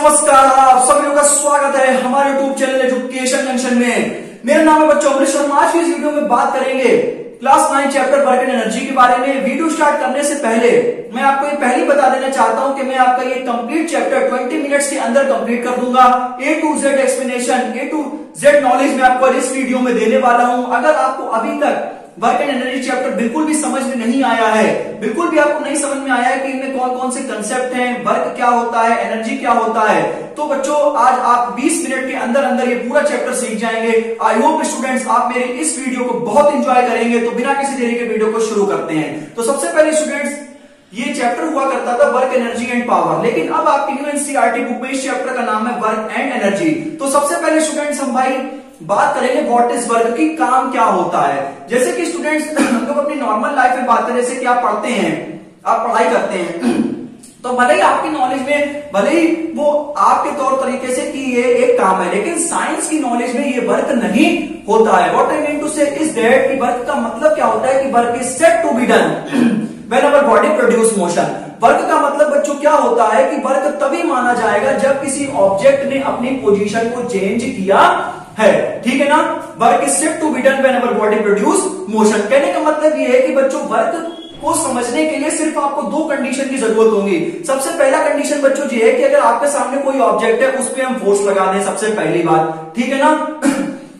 नमस्कार, आप सभी लोगों का स्वागत है हमारे यूट्यूब चैनल एजुकेशन जंक्शन में। मेरा नाम है बच्चों अमृत शर्मा। आज की इस वीडियो में बात करेंगे class 9 chapter work and energy के बारे में। वीडियो स्टार्ट करने से पहले मैं आपको ये पहले बता देना चाहता हूं कि मैं आपका ये कंप्लीट चैप्टर 20 मिनट्स के अंदर कंप्लीट कर दूंगा। A to Z explanation, A to Z knowledge मैं आपको इस वीडियो में देने वाला हूं। अगर आपको अभी तक वर्क एंड एनर्जी चैप्टर बिल्कुल भी समझ में नहीं आया है, बिल्कुल भी आपको नहीं समझ में आया है कि इनमें कौन कौन से कंसेप्ट हैं, वर्क क्या होता है, एनर्जी क्या होता है, तो बच्चों आज आप 20 मिनट के अंदर अंदर ये पूरा चैप्टर सीख जाएंगे। आई होप स्टूडेंट्स आप मेरे इस वीडियो को बहुत एंजॉय करेंगे। तो बिना किसी देरी के वीडियो को शुरू करते हैं। तो सबसे पहले स्टूडेंट्स ये चैप्टर हुआ करता था वर्क एनर्जी एंड पावर, लेकिन अब आपकी न्यू एनसीईआरटी बुक में इस चैप्टर का नाम है वर्क एंड एनर्जी। तो सबसे पहले स्टूडेंट्स हम भाई बात करेंगे व्हाट इज वर्क की, काम क्या होता है। जैसे कि स्टूडेंट्स हम लोग अपनी नॉर्मल लाइफ में बात करें, जैसे कि आप पढ़ते हैं, आप पढ़ाई करते हैं, तो भले ही आपकी नॉलेज में भले ही वो आपके तौर तरीके से कि ये एक काम है, लेकिन साइंस की नॉलेज में ये वर्क नहीं होता है। What I mean to say is that कि वर्क का मतलब क्या होता है कि work is said to be done when our body produce motion. Work का मतलब बच्चों क्या होता है कि वर्क तभी माना जाएगा जब किसी ऑब्जेक्ट ने अपनी पोजीशन को चेंज किया है, ठीक है ना। Work is said to be done when our body produce motion. कहने का मतलब ये है कि बच्चों वर्क को समझने के लिए सिर्फ आपको दो कंडीशन की जरूरत होगी। सबसे पहला कंडीशन बच्चों ये है कि अगर आपके सामने कोई ऑब्जेक्ट है उस पर हम फोर्स लगा दें, सबसे पहली बात, ठीक है ना।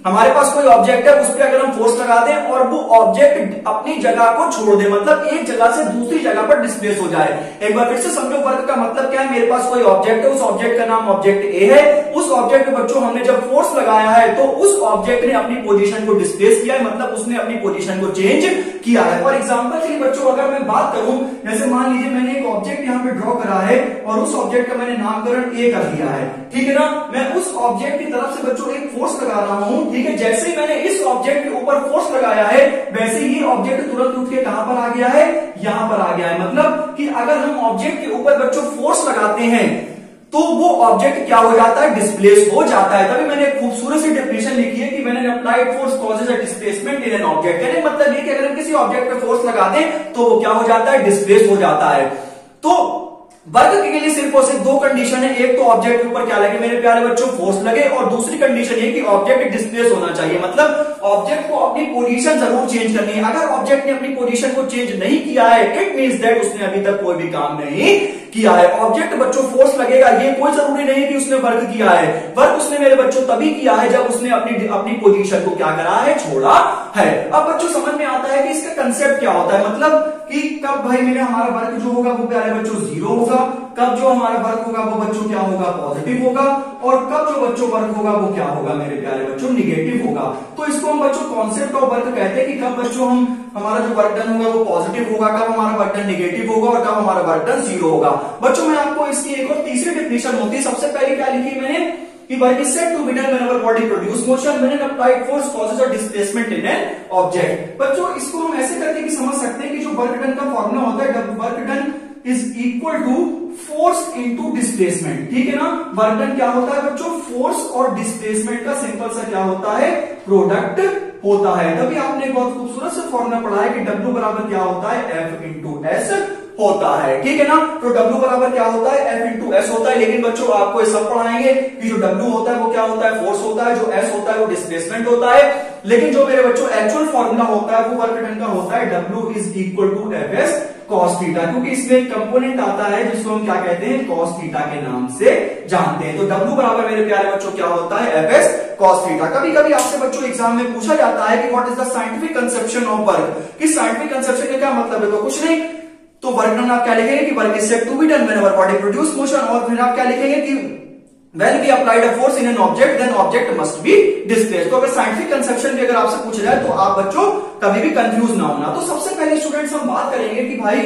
हमारे पास कोई ऑब्जेक्ट है, उस पर अगर हम फोर्स लगा दें और वो ऑब्जेक्ट अपनी जगह को छोड़ दे, मतलब एक जगह से दूसरी जगह पर डिस्प्लेस हो जाए। एक बार फिर से समझो वर्क का मतलब क्या है। मेरे पास कोई ऑब्जेक्ट है, उस ऑब्जेक्ट का नाम ऑब्जेक्ट ए है। उस ऑब्जेक्ट पे बच्चों हमने जब फोर्स लगाया है तो उस ऑब्जेक्ट ने अपनी पोजीशन को डिस्प्लेस किया है, मतलब उसने अपनी पोजीशन को चेंज किया है। फॉर एग्जाम्पल के लिए बच्चों अगर मैं बात करूं, जैसे मान लीजिए मैंने एक ऑब्जेक्ट यहाँ पे ड्रॉ करा है और उस ऑब्जेक्ट का मैंने नामकरण ए कर दिया है, ठीक है ना। मैं उस ऑब्जेक्ट की तरफ से बच्चों एक फोर्स लगा रहा हूं, ठीक है। जैसे ही मैंने इस ऑब्जेक्ट के ऊपर फोर्स लगाया है वैसे ही ऑब्जेक्ट तुरंत उठ के कहां पर आ गया है, यहां पर आ गया है। मतलब कि अगर हम ऑब्जेक्ट के ऊपर बच्चों फोर्स लगाते हैं तो वो ऑब्जेक्ट क्या हो जाता है, डिस्प्लेस हो जाता है। तभी मैंने एक खूबसूरत सी डेफिनेशन लिखी है कि मैंने applied force causes a displacement in an object. कहने का मतलब ये कि अगर हम किसी ऑब्जेक्ट पे फोर्स लगा दें तो वो क्या हो जाता है, डिस्प्लेस हो जाता है। तो वर्क के लिए सिर्फ और सिर्फ दो कंडीशन है। एक तो ऑब्जेक्ट के ऊपर क्या लगे मेरे प्यारे बच्चों, फोर्स लगे, और दूसरी कंडीशन ये कि ऑब्जेक्ट डिस्प्लेस होना चाहिए, मतलब ऑब्जेक्ट को अपनी पोजीशन जरूर चेंज करनी है। अगर ऑब्जेक्ट ने अपनी पोजीशन को चेंज नहीं किया है इट मींस दैट उसने अभी तक कोई भी काम नहीं किया है। ऑब्जेक्ट बच्चों फोर्स लगेगा, ये कोई जरूरी नहीं कि उसने वर्क किया है। वर्क उसने मेरे बच्चों तभी किया है जब उसने अपनी पोजीशन को क्या करा है, छोड़ा है। अब बच्चों समझ में आता है कि इसका कंसेप्ट क्या होता है, मतलब कि कब भाई मेरा हमारा वर्क जो होगा वो प्यारे बच्चों जीरो होगा, कब जो हमारा वर्क होगा वो बच्चों क्या होगा, पॉजिटिव होगा, और कब जो बच्चों वर्क होगा वो क्या होगा मेरे प्यारे बच्चों, निगेटिव होगा। तो इसको हम बच्चों कॉन्सेप्ट ऑफ वर्क कहते हैं कि कब बच्चों हमारा जो वर्क डन होगा वो पॉजिटिव होगा, कब हमारा वर्क डन निगेटिव होगा, और कब हमारा वर्क डन जीरो होगा। बच्चों मैं आपको इसकी एक और तीसरी डेफिनेशन होती है। सबसे पहले क्या लिखी मैंने कि work is said to be done when our body produce motion when an applied force causes a displacement in an object. बच्चों इसको हम ऐसे करके भी समझ सकते हैं कि जो वर्क डन का फॉर्मूला होता है, work done is equal to force into displacement, ठीक है ना। वर्क डन क्या होता है बच्चों, फोर्स और डिस्प्लेसमेंट का सिंपल सा क्या होता है, प्रोडक्ट होता है। तभी आपने एक बहुत खूबसूरत से फॉर्मूला पढ़ा है कि W बराबर क्या होता है, F इंटू एस होता है, ठीक है ना। तो W बराबर क्या होता है, F इंटू एस होता है। लेकिन बच्चों आपको ये सब पढ़ाएंगे कि जो W होता है वो क्या होता है, फोर्स होता है, जो S होता है वो डिस्प्लेसमेंट होता है। लेकिन जो मेरे बच्चों एक्चुअल फॉर्मूला होता है वो वर्क डन का होता है W is equal to Fs cos theta, क्योंकि इसमें एक कंपोनेंट आता है जिसको हम क्या कहते हैं, cos थीटा के नाम से जानते हैं। तो W बराबर मेरे प्यारे बच्चों क्या होता है, Fs cos थीटा। कभी कभी आपसे बच्चों एग्जाम में पूछा जाता है कि what is the scientific conception of work, कि साइंटिफिक कंसेप्शन का क्या मतलब है, तो कुछ नहीं, तो वर्क डन आप क्या लिखेंगे कि work is said to be done when our body produce motion, और फिर आप क्या लिखेंगे कि when we applied a force in an object then object must be displaced। तो अगर साइंटिफिक कंसेप्शन भी अगर आपसे पूछा जाए तो आप बच्चों कभी भी कंफ्यूज ना होना। तो सबसे पहले स्टूडेंट्स हम बात करेंगे कि भाई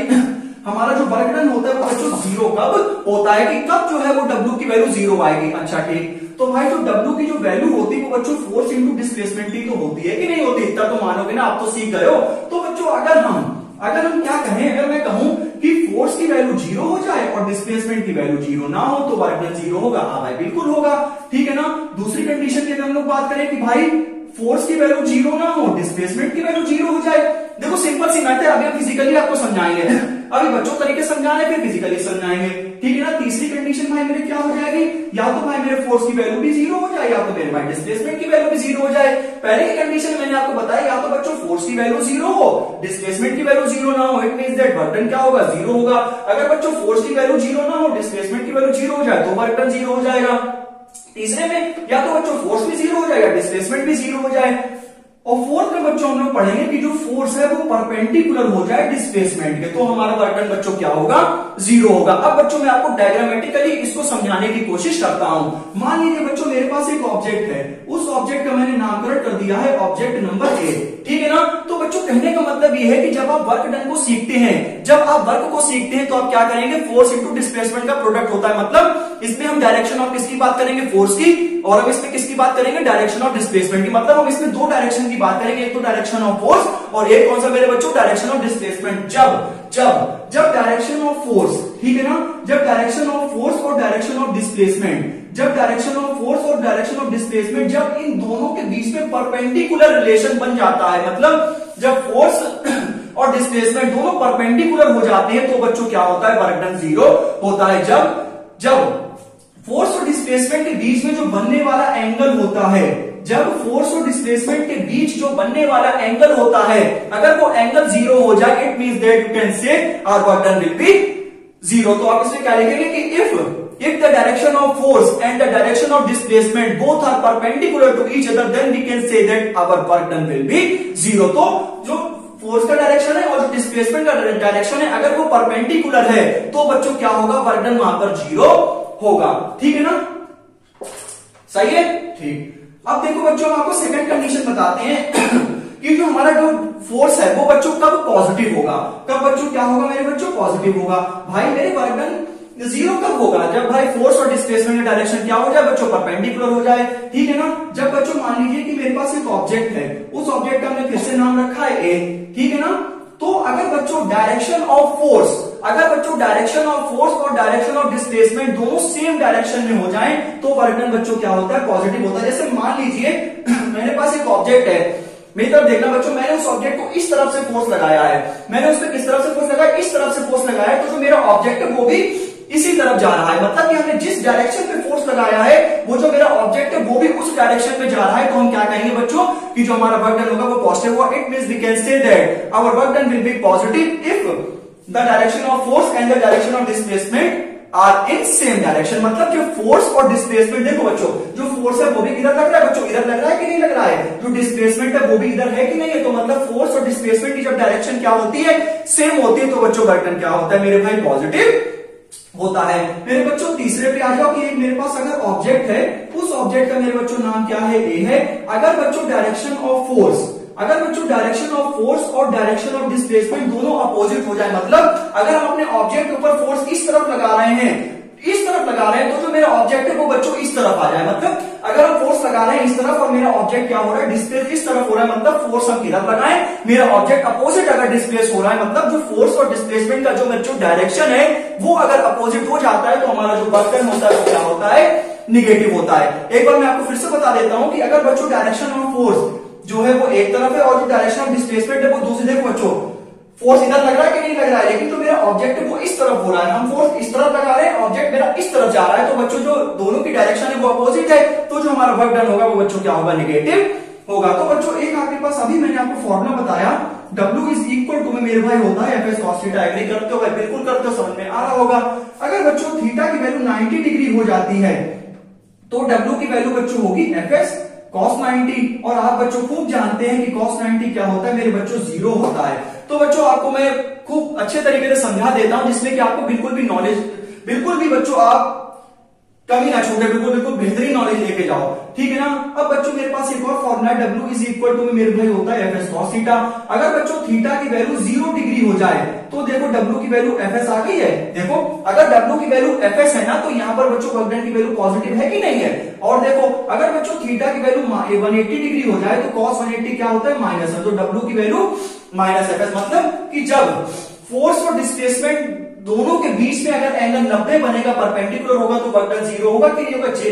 हमारा जो वर्क डन होता है वो बच्चों जीरो कब होता है, कि कब जो है वो W की वैल्यू जीरो आएगी। अच्छा ठीक, तो भाई जो W की जो वैल्यू होती है वो बच्चों फोर्स इंटू डिस्प्लेसमेंट की तो होती है कि नहीं होती, इतना तो मानोगे ना, आप तो सीख गए हो। तो बच्चों अगर हम क्या कहें, अगर मैं कहूं कि फोर्स की वैल्यू जीरो हो जाए और डिस्प्लेसमेंट की वैल्यू जीरो ना हो तो वर्क डन जीरो होगा, हाँ भाई बिल्कुल होगा, ठीक है ना। दूसरी कंडीशन की अगर हम लोग बात करें कि भाई फोर्स की वैल्यू जीरो ना हो, डिस्प्लेसमेंट की वैल्यू जीरो हो जाए, देखो सिंपल सी मैथ है, अभी हम फिजिकली आपको समझाएंगे। अभी बच्चों तरीके समझाने फिर फिजिकली समझाएंगे, ठीक है ना। तीसरी कंडीशन भाई मेरे क्या हो जाएगी, या तो भाई मेरे फोर्स की वैल्यू भी जीरो हो जाए या तो मेरे भाई डिस्प्लेसमेंट की वैल्यू भी जीरो हो जाए। पहले की कंडीशन मैंने आपको बताया, या तो बच्चों फोर्स की वैल्यू जीरो हो, डिस्प्लेसमेंट की वैल्यू जीरो ना हो, it means that work done क्या होगा, जीरो होगा। अगर बच्चों फोर्स की वैल्यू जीरो ना हो, डिस्प्लेसमेंट की वैल्यू जीरो हो जाए तो वर्क डन जीरो हो जाएगा। तीसरे में या तो बच्चों फोर्स भी जीरो हो जाएगा, डिस्प्लेसमेंट भी जीरो हो जाए। और फोर्थ में बच्चों हम लोग पढ़ेंगे कि जो फोर्स है वो परपेंडिकुलर हो जाए डिस्प्लेसमेंट के, तो हमारा वर्क डन बच्चों क्या होगा, जीरो होगा। अब बच्चों मैं आपको डायग्रामेटिकली इसको समझाने की कोशिश करता हूं। मान लीजिए बच्चों मेरे पास एक ऑब्जेक्ट है, उस ऑब्जेक्ट का मैंने नामकरण कर दिया है ऑब्जेक्ट नंबर ए, ठीक है ना। तो बच्चों कहने का मतलब ये है कि जब आप वर्क डन को सीखते हैं, जब आप वर्क को सीखते हैं तो आप क्या करेंगे, फोर्स इंटू डिस्प्लेसमेंट का प्रोडक्ट होता है। मतलब इसमें हम डायरेक्शन ऑफ किसकी बात करेंगे, फोर्स की, और हम इसमें किसकी बात करेंगे, डायरेक्शन ऑफ डिस्प्लेसमेंट की। मतलब हम इसमें दो डायरेक्शन की बात करेंगे, एक तो डायरेक्शन ऑफ फोर्स और एक कौन सा मेरे बच्चों, डायरेक्शन ऑफ डिस्प्लेसमेंट। जब डायरेक्शन ऑफ फोर्स, ठीक है ना, जब डायरेक्शन ऑफ फोर्स और डायरेक्शन ऑफ डिस्प्लेसमेंट, जब डायरेक्शन ऑफ फोर्स और डायरेक्शन ऑफ डिस्प्लेसमेंट, जब इन दोनों के बीच में परपेंडिकुलर रिलेशन बन जाता है, मतलब जब फोर्स और डिस्प्लेसमेंट दोनों परपेंडिकुलर हो जाते हैं तो बच्चों क्या होता है, वर्क डन जीरो होता है। जब फोर्स और डिस्प्लेसमेंट के बीच में जो बनने वाला एंगल होता है, जब फोर्स और डिस्प्लेसमेंट के बीच जो बनने वाला एंगल होता है, अगर वो एंगल जीरो हो जाए, it means that you can say our work done will be zero. तो आप इसमें क्या लिखेंगे कि if the direction of force and the direction of displacement both are perpendicular to each other, then we can say that our work done will be zero। तो जो force का direction है और जो डिस्प्लेसमेंट का डायरेक्शन है, अगर वो परपेंडिकुलर है तो बच्चों क्या होगा, वर्क डन वहां पर जीरो होगा, ठीक है ना, सही है, ठीक। अब देखो बच्चों हम आपको सेकंड कंडीशन बताते हैं कि जो हमारा जो फोर्स है वो बच्चों कब पॉजिटिव होगा, कब बच्चों क्या होगा मेरे बच्चों, पॉजिटिव होगा। भाई मेरे वर्क डन जीरो कब होगा, जब भाई फोर्स और डिस्प्लेसमेंट का डायरेक्शन क्या हो जाए बच्चों, परपेंडिकुलर हो जाए, ठीक है ना। जब बच्चों मान लीजिए कि मेरे पास एक ऑब्जेक्ट है, उस ऑब्जेक्ट का हमने फिर से नाम रखा है ए, ठीक है ना। तो अगर बच्चों डायरेक्शन ऑफ फोर्स, अगर बच्चों डायरेक्शन ऑफ फोर्स और डायरेक्शन ऑफ डिस्प्लेसमेंट दोनों सेम डायरेक्शन में हो जाएं तो वर्क डन बच्चों क्या होता है, पॉजिटिव होता है। जैसे मान लीजिए मेरे पास एक ऑब्जेक्ट है, मेरी तरफ देखना बच्चों, मैंने उस ऑब्जेक्ट को इस तरफ से फोर्स लगाया है, मैंने उस पर किस तरफ से फोर्स लगाया, इस तरफ से फोर्स लगाया है, तो जो मेरा ऑब्जेक्ट है वो भी इसी तरफ जा रहा है। मतलब कि हमने जिस डायरेक्शन पे फोर्स लगाया है वो जो मेरा ऑब्जेक्ट है वो भी उस डायरेक्शन में जा रहा है, तो हम क्या कहेंगे बच्चों कि जो हमारा वर्क डन होगा वो पॉजिटिव होगा। It means we can say that our work done will be positive if the direction of force and the direction of displacement are in same direction. मतलब जो फोर्स और डिस्प्लेसमेंट, देखो बच्चों जो force है वो भी इधर लग रहा है बच्चों, इधर लग रहा है कि नहीं लग रहा है, जो डिस्प्लेसमेंट है वो भी इधर है कि नहीं है, तो मतलब फोर्स और डिस्प्लेसमेंट की जब डायरेक्शन क्या होती है, सेम होती है, तो बच्चों वर्क डन क्या होता है मेरे भाई, पॉजिटिव होता है। मेरे बच्चों तीसरे पे आ जाओ कि मेरे पास अगर ऑब्जेक्ट है, उस ऑब्जेक्ट का मेरे बच्चों नाम क्या है, ए है। अगर बच्चों डायरेक्शन ऑफ फोर्स, अगर बच्चों डायरेक्शन ऑफ फोर्स और डायरेक्शन ऑफ डिस्प्लेसमेंट दोनों अपोजिट हो जाए, मतलब अगर हम अपने ऑब्जेक्ट के ऊपर फोर्स इस तरफ लगा रहे हैं, इस तरफ लगा रहे हैं, तो जो मेरा ऑब्जेक्ट है वो बच्चों इस तरफ आ जाए। मतलब अगर हम फोर्स लगा रहे हैं इस तरफ और मेरा ऑब्जेक्ट क्या हो रहा है, डिस्प्लेस इस तरफ हो रहा है, मतलब फोर्स हम किधर लगाएं, मेरा ऑब्जेक्ट अपोजिट अगर डिस्प्लेस हो रहा है, मतलब जो फोर्स और डिस्प्लेसमेंट का जो डायरेक्शन है वो अगर अपोजिट हो जाता है तो हमारा जो वर्क डन होता है वो क्या होता है, निगेटिव होता है। एक बार मैं आपको फिर से बता देता हूं कि अगर बच्चों डायरेक्शन ऑफ फोर्स जो है वो एक तरफ है और जो डायरेक्शन ऑफ डिस्प्लेसमेंट है वो दूसरी, देखो बच्चों फोर्स इधर लग रहा है कि नहीं लग रहा है, लेकिन जो मेरा ऑब्जेक्ट है वो इस तरफ हो रहा है, हम फोर्स इस तरफ लगा रहे हैं, ऑब्जेक्ट मेरा इस तरफ जा रहा है, तो बच्चों जो दोनों की डायरेक्शन है वो अपोजिट है, तो जो हमारा वर्क डन होगा वो बच्चों क्या होगा, निगेटिव होगा। तो बच्चों एक आपके पास अभी मैंने आपको फॉर्मूला बताया, W इज इक्वल टू में मेरे भाई होता है F S cos theta. Agree करते हो भाई, बिल्कुल करते हो, समझ में आ रहा होगा। अगर बच्चों थीटा की वैल्यू 90 डिग्री हो जाती है तो W की वैल्यू बच्चों होगी एफ एस cos 90, और आप बच्चों खूब जानते हैं कि cos 90 क्या होता है मेरे बच्चों, जीरो होता है। तो बच्चों आपको मैं खूब अच्छे तरीके से समझा देता हूं जिसमें कि आपको बिल्कुल भी नॉलेज, बिल्कुल भी बच्चों आप कमी ना छूटे, बिल्कुल बेहतरीन नॉलेज लेके जाओ, ठीक है ना। अब बच्चों मेरे पास एक और formula W is equal to मेरे भाई होता है एफ एस कॉस थीटा। अगर बच्चों थीटा की वैल्यू 0 डिग्री हो जाए तो देखो W की वैल्यू एफ एस आ गई है। देखो अगर W की वैल्यू एफ एस है ना तो यहाँ पर बच्चों वर्क डन की वैल्यू पॉजिटिव है कि नहीं है। और देखो अगर बच्चों थीटा की वैल्यू 180 डिग्री हो जाए तो cos 180 क्या होता है, माइनस है, तो W की वैल्यू माइनस एफ एस। मतलब कि जब फोर्स और डिस्प्लेसमेंट दोनों के बीच में अगर एंगल 90 बनेगा, परपेंडिकुलर होगा, तो वर्क डन जीरो होगा कि नहीं होगा। जे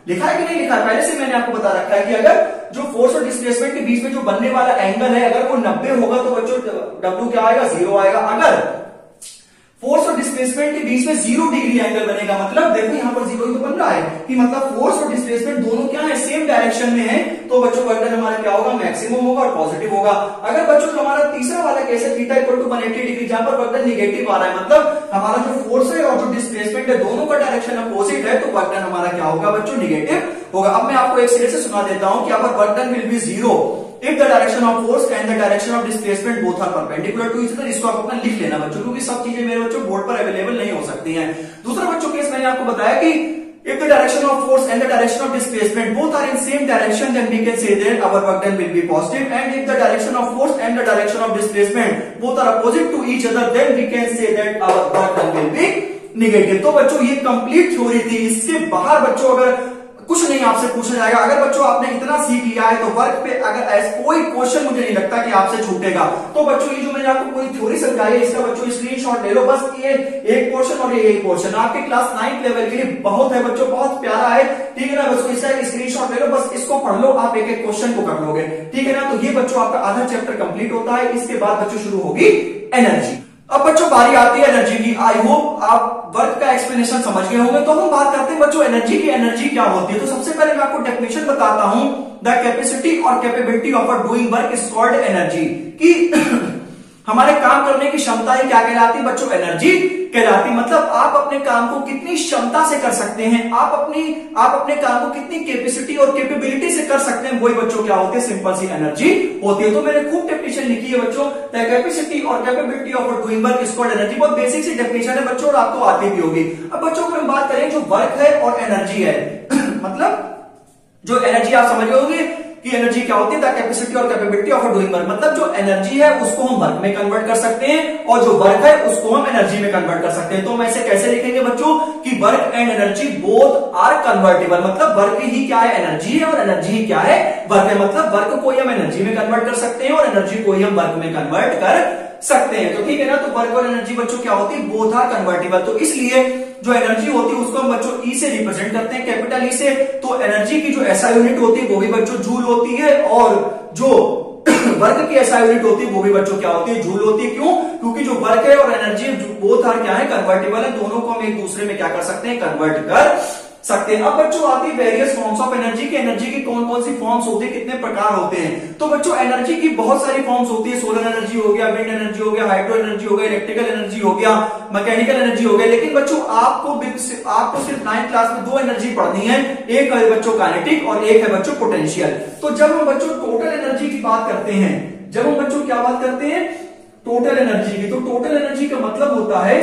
लिखा है कि नहीं लिखा है, पहले से मैंने आपको बता रखा है कि अगर जो फोर्स और डिस्प्लेसमेंट के बीच में जो बनने वाला एंगल है अगर वो 90 होगा तो बच्चों W क्या आएगा, जीरो आएगा। फोर्स और डिस्प्लेसमेंट के बीच में 0 डिग्री एंगल बनेगा। मतलब देखो यहाँ पर 0 ही तो बन रहा है कि मतलब फोर्स और डिस्प्लेसमेंट दोनों क्या है, सेम डायरेक्शन में है। तो बच्चों वर्क डन हमारा क्या होगा, मैक्सिमम होगा और पॉजिटिव होगा। अगर बच्चों हमारा तीसरा वाला केस है थीटा इक्वल टू 180 डिग्री, जहां पर वर्क डन निगेटिव आ रहा है, मतलब हमारा जो फोर्स है और जो डिस्प्लेसमेंट है दोनों का डायरेक्शन अपोजिट है, तो वर्क डन हमारा क्या होगा बच्चों, निगेटिव होगा। अब मैं आपको एक सिरे से सुना देता हूं कि अगर work done will B 0 if the direction of force and the direction of displacement both are perpendicular to each other। इसको आप अपना लिख लेना बच्चों, क्योंकि सब चीजें मेरे बच्चों बोर्ड पर अवेलेबल नहीं हो सकती हैं। दूसरा बच्चों केस मैंने आपको बताया कि if the direction of force and the direction of displacement both are in same direction, then we can say that our work done will be positive, and if the direction of force and the direction of displacement both are opposite to each other, then we can say that our work done will be negative। तो बच्चों ये complete theory थी। इसके बाहर बच्चों अगर कुछ नहीं आपसे पूछा जाएगा। अगर बच्चों आपने इतना सीख लिया है तो वर्क पे अगर कोई क्वेश्चन मुझे नहीं लगता कि आपसे छूटेगा। तो बच्चों ये जो मैंने आपको पूरी थ्योरी समझाई है, इसका बच्चों स्क्रीनशॉट ले लो। बस ये एक पोर्शन और ये एक पोर्शन आपके क्लास 9 लेवल के लिए बहुत है बच्चों, बहुत प्यारा है, ठीक है ना। बच्चों इसका एक स्क्रीनशॉट ले लो, बस इसको पढ़ लो, आप एक एक क्वेश्चन को कर लोगे, ठीक है ना। तो ये बच्चों आपका आधा चैप्टर कंप्लीट होता है। इसके बाद बच्चों शुरू होगी एनर्जी। अब बच्चों बारी आती है एनर्जी की। आई होप आप वर्क का एक्सप्लेनेशन समझ गए होंगे। तो हम बात करते हैं बच्चों एनर्जी की। एनर्जी क्या होती है, तो सबसे पहले मैं आपको डेफिनेशन बताता हूं। द कैपेसिटी और capability of a doing work is called energy. कि हमारे काम करने की क्षमता ही क्या कहलाती है बच्चों, एनर्जी कहलाती। मतलब आप अपने काम को कितनी क्षमता से कर सकते हैं, आप अपने काम को कितनी कैपेसिटी और कैपेबिलिटी से कर सकते हैं, वही बच्चों क्या होती है, सिंपल सी एनर्जी होती है। तो मैंने खूब डेफिनेशन लिखी है बच्चों। द कैपेसिटी और capability of a doing work is called energy. बहुत बेसिक सी डेफिनेशन है बच्चों और आपको आती भी होगी। अब बच्चों को हम बात करें जो वर्क है और एनर्जी है मतलब जो एनर्जी आप समझ होंगे कि एनर्जी क्या होती है, द कैपेसिटी और capability of a doing work. मतलब जो एनर्जी है उसको हम वर्क में कन्वर्ट कर सकते हैं और जो वर्क है उसको हम एनर्जी में कन्वर्ट कर सकते हैं। तो हम ऐसे कैसे लिखेंगे बच्चों कि work and energy both are convertible. मतलब वर्क ही क्या है, एनर्जी है, और एनर्जी ही क्या है, वर्क है। मतलब वर्क को ही हम एनर्जी में कन्वर्ट कर सकते हैं और एनर्जी को ही हम वर्क में कन्वर्ट कर सकते हैं। तो ठीक है ना। तो वर्क और एनर्जी बच्चों क्या होती है, बोथ आर कन्वर्टेबल। तो इसलिए जो एनर्जी होती है उसको हम बच्चों ई से रिप्रेजेंट करते हैं, कैपिटल ई से। तो एनर्जी की जो एसआई यूनिट होती है वो भी बच्चों जूल होती है, और जो वर्क की एसआई यूनिट होती है वो भी बच्चों क्या होती है, जूल होती है। क्यों, क्योंकि जो वर्क है और एनर्जी बोथ आर क्या है, कन्वर्टेबल है। दोनों को हम एक दूसरे में क्या कर सकते हैं, कन्वर्ट कर सकते हैं। अब बच्चों आती है वेरियस फॉर्म्स ऑफ एनर्जी की। एनर्जी की कौन कौन सी फॉर्म्स होती है, कितने प्रकार होते हैं। तो बच्चों एनर्जी की बहुत सारी फॉर्म्स होती है। सोलर एनर्जी हो गया, विंड एनर्जी हो गया, हाइड्रो एनर्जी हो गया, इलेक्ट्रिकल एनर्जी हो गया, मैकेनिकल एनर्जी हो गया। लेकिन बच्चों आपको सिर्फ 9th क्लास में 2 एनर्जी पढ़नी है। एक है बच्चों काइनेटिक और एक है बच्चों पोटेंशियल। तो जब हम बच्चों टोटल एनर्जी की बात करते हैं, जब हम बच्चों क्या बात करते हैं, टोटल एनर्जी की, तो टोटल एनर्जी का मतलब होता है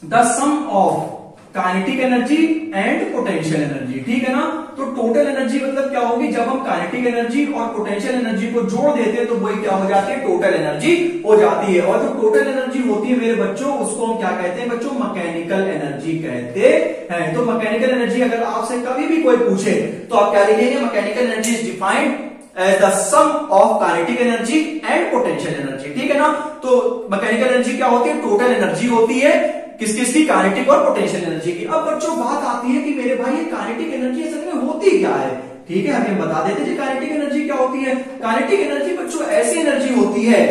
the sum of kinetic energy and potential energy, ठीक है ना। तो टोटल एनर्जी मतलब क्या होगी, जब हम काइनेटिक एनर्जी और पोटेंशियल एनर्जी को जोड़ देते हैं तो वही क्या हो जाती है, टोटल एनर्जी हो जाती है। और जो टोटल एनर्जी होती है मेरे बच्चों उसको हम क्या कहते हैं बच्चों, मैकेनिकल एनर्जी कहते हैं। तो मैकेनिकल एनर्जी अगर आपसे कभी भी कोई पूछे तो आप क्या लिखेंगे, mechanical energy is defined as the sum of kinetic energy and potential energy, ठीक है ना। तो मैकेनिकल एनर्जी क्या होती है, टोटल एनर्जी होती है, किस किस की, काइनेटिक और पोटेंशियल एनर्जी की। अब बच्चों बात आती है कि मेरे भाई ये काइनेटिक एनर्जी असल में होती क्या है, ठीक है। हमें बता देते हैं काइनेटिक एनर्जी क्या होती है। काइनेटिक एनर्जी बच्चों ऐसी एनर्जी होती है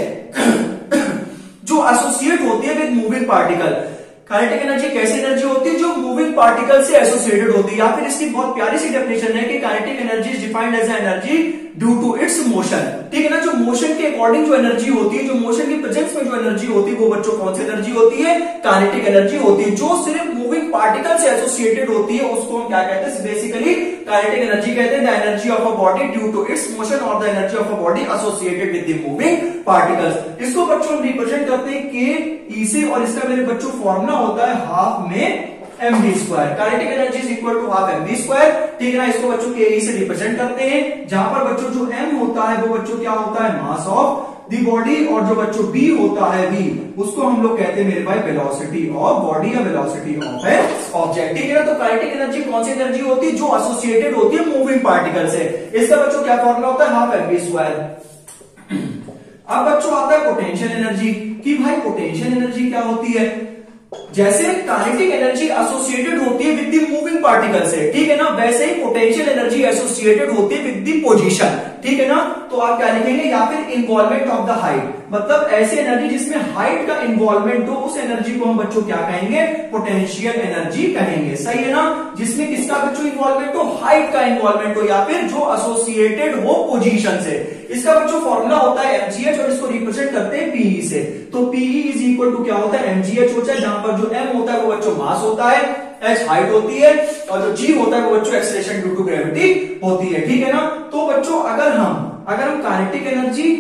जो एसोसिएट होती है with moving particle. Kinetic energy कैसी एनर्जी होती है, जो मूविंग पार्टिकल से एसोसिएटेड होती है। या फिर इसकी बहुत प्यारी सी डेफिनेशन है कि kinetic energy is defined as energy due to its motion, ठीक है ना। जो मोशन के अकॉर्डिंग जो एनर्जी होती है, जो मोशन के प्रेजेंस में जो एनर्जी होती है वो बच्चों कौन सी एनर्जी होती है, काइनेटिक एनर्जी होती है। जो सिर्फ मूविंग पार्टिकल से एसोसिएटेड होती है उसको हम क्या कहते हैं, बेसिकली काइनेटिक एनर्जी कहते हैं। The energy of a body due to its motion और the energy of a body associated with the moving particles. इसको बच्चों हम रिप्रेजेंट करते हैं के ई से, और इसका मेरे बच्चों फॉर्मूला होता है हाफ में mv square. Kinetic energy is equal to half mv square, ठीक है ना। इसको बच्चों के ई से रिप्रेजेंट करते हैं, जहां पर बच्चों जो m होता है वो बच्चों क्या होता है, मास ऑफ दी बॉडी, और जो बच्चों b होता है v उसको हम लोग कहते हैं मेरे भाई वेलोसिटी ऑफ बॉडी या वेलोसिटी ऑफ ए ऑब्जेक्ट, ठीक है ना। तो काइनेटिक एनर्जी कौन सी एनर्जी होती है, जो एसोसिएटेड होती है मूविंग पार्टिकल से। इसका बच्चों क्या फॉर्मूला होता है, हाफ mv स्क्वायर। अब बच्चों आता है पोटेंशियल एनर्जी कि भाई पोटेंशियल एनर्जी क्या होती है। जैसे काइनेटिक एनर्जी एसोसिएटेड होती है विद द मूविंग पार्टिकल से, ठीक है ना। वैसे ही पोटेंशियल एनर्जी एसोसिएटेड होती है विद द पोजीशन, ठीक है ना। तो आप क्या लिखेंगे, या फिर इन्वॉल्वमेंट ऑफ द हाइट, मतलब ऐसी एनर्जी जिसमें हाइट का इन्वॉल्वमेंट हो, उस एनर्जी को हम बच्चों क्या कहेंगे, पोटेंशियल एनर्जी कहेंगे, सही है ना। जिसमें किसका बच्चों इन्वॉल्वमेंट हो, हाइट का इन्वॉल्वमेंट हो, या फिर जो एसोसिएटेड हो पोजीशन से। इसका बच्चों फॉर्मूला होता है mgh और इसको रिप्रेजेंट करते हैं pe से। तो pe इज इक्वल टू क्या होता है, mgh होता है, जहां पर जो m होता है वो बच्चों मास होता है, h हाइट होती है, और जो g होता है वो बच्चों एक्सेलरेशन ड्यू टू ग्रेविटी होती है, ठीक है ना। तो बच्चों अगर हम kinetic energy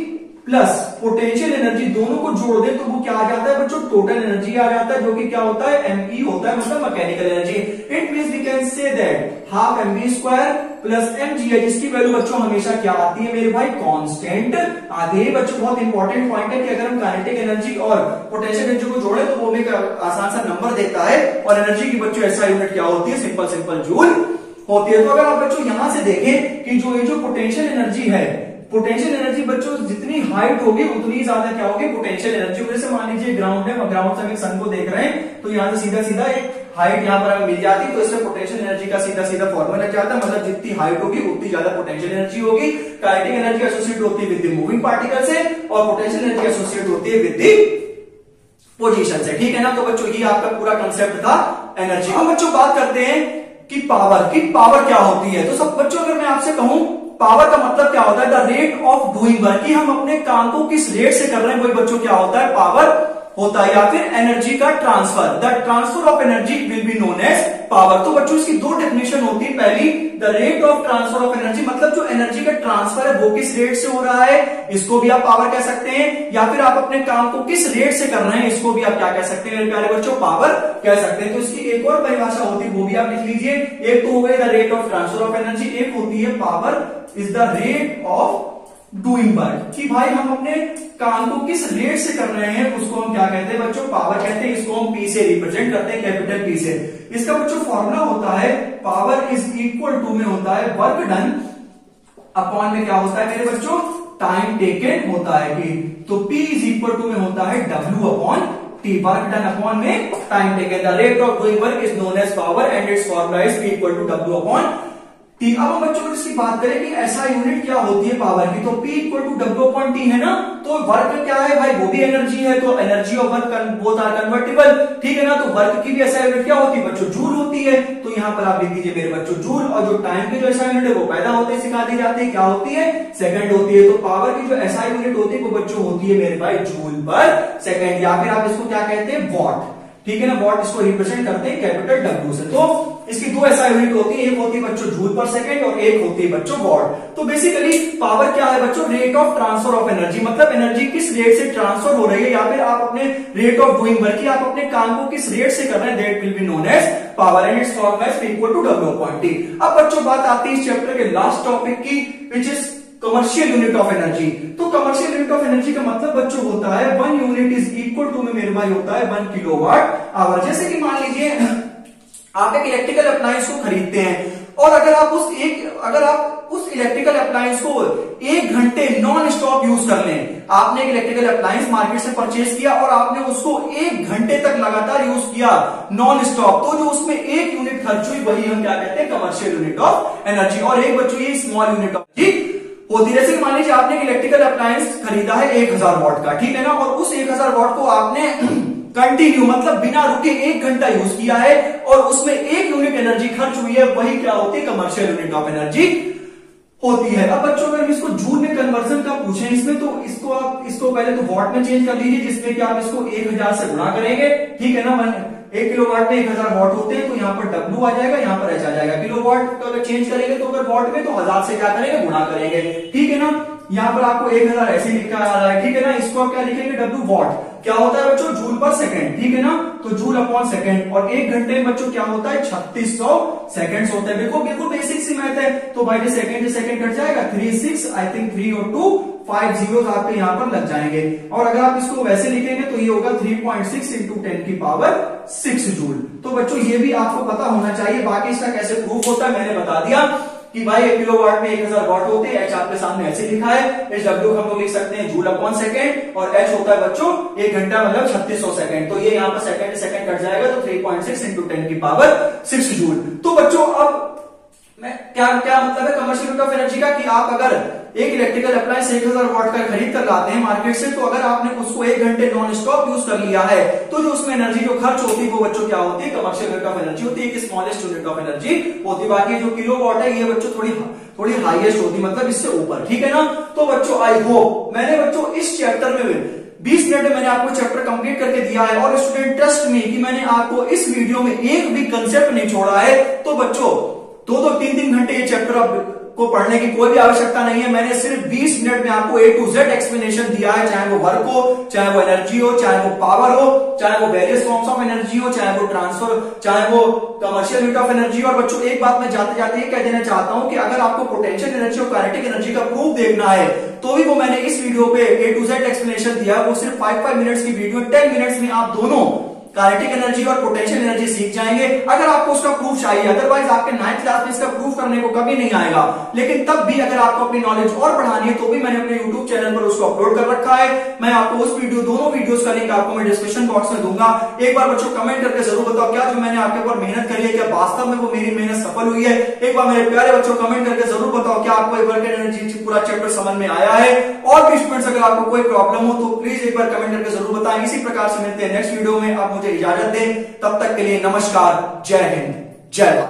plus potential energy दोनों को जोड़ दें तो वो क्या आ जाता है बच्चों, टोटल एनर्जी आ जाता है, जो कि क्या होता है, mp होता है, मतलब mechanical energy. It means we can say that half mv square plus mgh, जिसकी वैल्यू बच्चों हमेशा क्या आती है मेरे भाई, कांस्टेंट आती है। बच्चों बहुत इंपॉर्टेंट पॉइंट है कि अगर हम काइनेटिक एनर्जी और पोटेंशियल एनर्जी को जोड़े तो वो हमें आसान सा नंबर देता है, और एनर्जी की बच्चों ऐसा यूनिट क्या होती है, सिंपल जूल होती है। तो अगर आप बच्चों यहां से देखें कि जो ये जो पोटेंशियल एनर्जी है, पोटेंशियल एनर्जी बच्चों जितनी हाइट होगी उतनी ज्यादा क्या होगी, पोटेंशियल एनर्जी। जैसे मान लीजिए ग्राउंड है, ग्राउंड से हम सन को देख रहे हैं, तो यहाँ से सीधा एक हाइट यहाँ पर हमें मिल जाती, तो इसमें पोटेंशियल एनर्जी का सीधा फॉर्मूला लग जाता है, मतलब जितनी हाइट होगी उतनी ज्यादा पोटेंशियल एनर्जी होगी। काइनेटिक एनर्जी एसोसिएट होती है विद द मूविंग पार्टिकल से, और पोटेंशियल एनर्जी एसोसिएट होती है विद द पोजीशन से, ठीक है ना। तो बच्चों ये आपका पूरा कंसेप्ट था एनर्जी। अब बच्चों बात करते हैं कि पावर क्या होती है। तो सब बच्चों अगर मैं आपसे कहूं पावर का मतलब क्या होता है, the rate of doing work, कि हम अपने काम को किस रेट से कर रहे हैं, वही बच्चों क्या होता है, पावर होता है। या फिर एनर्जी का transfer, the transfer of energy will be known as power. तो बच्चों इसकी दो डेफिनेशन होती है। पहली, the rate of transfer of energy, मतलब जो एनर्जी का ट्रांसफर है वो किस रेट से हो रहा है, इसको भी आप पावर कह सकते हैं। या फिर आप अपने काम को किस रेट से कर रहे हैं, इसको भी आप क्या कह सकते हैं मेरे प्यारे बच्चों, पावर कह सकते हैं। तो इसकी एक और परिभाषा होती है, वो भी आप लिख लीजिए। एक तो हो गई the rate of transfer of energy, एक होती है power is the rate of doing work, कि भाई हम अपने काम को किस रेट से कर रहे हैं, उसको हम क्या कहते हैं बच्चों, पावर कहते हैं। इसको हम पी से रिप्रेजेंट करते हैं, कैपिटल पी से। इसका बच्चों फॉर्मूला होता है पावर इज इक्वल टू में होता है वर्क डन अपॉन में क्या होता है मेरे बच्चों, टाइम टेकन होता है। कि तो P इज इक्वल टू में होता है W upon T, work done upon में time taken. The rate of doing work is known as power and its formula is P equal to W upon T। अब हम बच्चों इसकी बात करें कि ऐसा यूनिट क्या होती है पावर की, तो P equal to W upon T है ना। तो वर्क क्या है भाई, वो भी एनर्जी है, तो energy of work both are convertible, ठीक है ना। तो वर्क की भी ऐसा यूनिट क्या होती है बच्चों, जूल होती है। तो यहाँ पर आप लिख दीजिए मेरे बच्चों जूल, और जो टाइम की जो ऐसा यूनिट है वो पैदा होते सिखा दी जाती है, क्या होती है, सेकंड होती है। तो पावर की जो ऐसा यूनिट होती है वो बच्चों होती है मेरे भाई जूल पर सेकंड, या फिर आप इसको क्या कहते हैं, वॉट, ठीक है ना। वॉट इसको रिप्रेजेंट करते हैं कैपिटल W से। तो इसकी दो ऐसा यूनिट होती है, एक होती है बच्चों जूल पर सेकंड और एक होती है बच्चों वॉट। तो बेसिकली पावर क्या है बच्चों, rate of transfer of energy, मतलब एनर्जी किस रेट से ट्रांसफर हो रही है, या फिर आप अपने रेट ऑफ डूइंग वर्क की आप अपने काम को किस रेट से कर रहे हैं, that will be known as power and its formula is equal to W upon T। अब बच्चों बात आती है इस चैप्टर के लास्ट टॉपिक की, which is commercial unit of energy. तो कमर्शियल यूनिट ऑफ एनर्जी का मतलब बच्चों होता है 1 यूनिट इज इक्वल टू में मेरे भाई होता है 1 किलोवाट आवर। जैसे कि मान लीजिए आप एक इलेक्ट्रिकल अप्लायंस को खरीदते हैं, और अगर आप उस इलेक्ट्रिकल अप्लायंस को 1 घंटे नॉन स्टॉप यूज कर लें, आपने एक इलेक्ट्रिकल अप्लायंस मार्केट से परचेज किया और आपने उसको 1 घंटे तक लगातार यूज किया नॉन स्टॉप, तो जो उसमें 1 यूनिट खर्च हुई वही हम क्या कहते हैं, कमर्शियल यूनिट ऑफ एनर्जी। और एक बच्चों ये स्मॉल यूनिट ऑफ एनर्जी होती है। जैसे मान लीजिए आपने एक इलेक्ट्रिकल अप्लायंस खरीदा है 1000 वॉट का, ठीक है ना, और उस 1000 वॉट को आपने कंटिन्यू मतलब बिना रुके 1 घंटा यूज किया है, और उसमें 1 यूनिट एनर्जी खर्च हुई है, वही क्या होती है, कमर्शियल यूनिट ऑफ एनर्जी होती है। अब बच्चों अगर इसको जूल में कन्वर्जन का पूछें इसमें, तो इसको पहले तो वॉट में चेंज कर लीजिए, जिसमें कि आप इसको 1000 से गुणा करेंगे, ठीक है ना। 1 किलोवाट में 1000 वॉट होते हैं, तो यहाँ पर W आ जाएगा, यहाँ पर H आ जाएगा। किलोवाट को अगर चेंज करेंगे तो अगर वॉट में, तो 1000 से क्या करेंगे, गुणा करेंगे, ठीक है ना। यहाँ पर आपको 1000 ऐसे लिखा आ रहा है, ठीक है ना। इसको आप क्या लिखेंगे, W वॉट क्या होता है बच्चों, जूल पर सेकंड, ठीक है ना। तो जूल अपॉन सेकंड, और 1 घंटे में बच्चों क्या होता है, 3600 सेकंड्स होता है। देखो बिल्कुल बेसिक सी मैथ है। तो भाई से सेकंड कट जाएगा, 3 6 आई थिंक 3 और 2 5 जीरो आपके यहाँ पर लग जाएंगे। और अगर आप इसको वैसे लिखेंगे तो ये होगा 3.6 इंटू 10 की पावर 6 जूल। तो बच्चों ये भी आपको पता होना चाहिए। बाकी इसका कैसे प्रूफ होता है मैंने बता दिया। कि भाई 1 किलोवाट में 1000 वाट होते हैं। एच आपके सामने ऐसे लिखा है, इस डब्ल्यू हम लोग लिख सकते हैं जूल अपॉन सेकेंड, और एच होता है बच्चों 1 घंटा मतलब 3600 सेकेंड। तो ये यहाँ पर सेकेंड सेकेंड कट जाएगा, तो 3.6 इंटू 10 की पावर 6 जूल। तो बच्चों अब मैं क्या मतलब है कमर्शियल यूनिट ऑफ एनर्जी का, कि आप अगर एक इलेक्ट्रिकल अप्लायंस 1000 वाट का खरीद कर लाते हैं मार्केट से, तो अगर आपने उसको 1 घंटे नॉन स्टॉप यूज कर लिया है, तो जो उसमें एनर्जी जो खर्च होती है वो बच्चों क्या होती है, कमर्शियल यूनिट ऑफ एनर्जी होती है, एक स्मॉलेस्ट यूनिट ऑफ एनर्जी होती है। बाकी जो किलो वाट है ये बच्चों थोड़ी हाईएस्ट होती है, मतलब इससे ऊपर, ठीक है ना। तो बच्चों आई होप मैंने बच्चों इस चैप्टर में 20 मिनट में मैंने आपको चैप्टर कंप्लीट करके दिया है, और स्टूडेंट ट्रस्ट मी कि मैंने आपको इस वीडियो में एक भी कंसेप्ट नहीं छोड़ा है। तो बच्चों 2-2, 3-3 घंटे ये चैप्टर को पढ़ने की कोई भी आवश्यकता नहीं है। मैंने सिर्फ 20 मिनट में आपको A to Z एक्सप्लेनेशन दिया है, चाहे वो वर्क हो, चाहे वो एनर्जी हो, चाहे वो पावर हो, चाहे वो वेरियस फॉर्म्स ऑफ एनर्जी हो, चाहे वो ट्रांसफर, चाहे वो कमर्शियल यूनिट ऑफ एनर्जी। और बच्चों एक बात मैं जाते जाते ये कह देना चाहता हूं कि अगर आपको पोटेंशियल एनर्जी और काइनेटिक एनर्जी का प्रूफ देखना है, तो भी वो मैंने इस वीडियो पे A to Z एक्सप्लेनेशन दिया। वो सिर्फ 5 मिनट्स की वीडियो, 10 मिनट्स में आप दोनों काइनेटिक एनर्जी और पोटेंशियल एनर्जी सीख जाएंगे। अगर आपको उसका प्रूफ चाहिए, अदरवाइज आपके 9th क्लास में इसका प्रूफ करने को कभी नहीं आएगा। लेकिन तब भी अगर आपको अपनी नॉलेज और बढ़ानी है, तो भी मैंने अपने YouTube चैनल पर उसको अपलोड कर रखा है। मैं आपको उस वीडियो, दोनों वीडियोस का लिंक आपको मैं डिस्क्रिप्शन बॉक्स में दूंगा। एक बार बच्चों कमेंट करके जरूर बताओ, क्या जो मैंने आपके ऊपर मेहनत करी है, क्या वास्तव में वो मेरी मेहनत सफल हुई है। एक बार मेरे प्यारे बच्चों कमेंट करके जरूर बताओ, क्या आपको वर्क एनर्जी पूरा चैप्टर समझ में आया है। और भी स्टूडेंट्स अगर आपको कोई प्रॉब्लम हो तो प्लीज एक बार कमेंट करके जरूर बताएं। इसी प्रकार से मिलते हैं नेक्स्ट वीडियो में। आप मुझे इजाजत दें, तब तक के लिए नमस्कार, जय हिंद, जय भारत।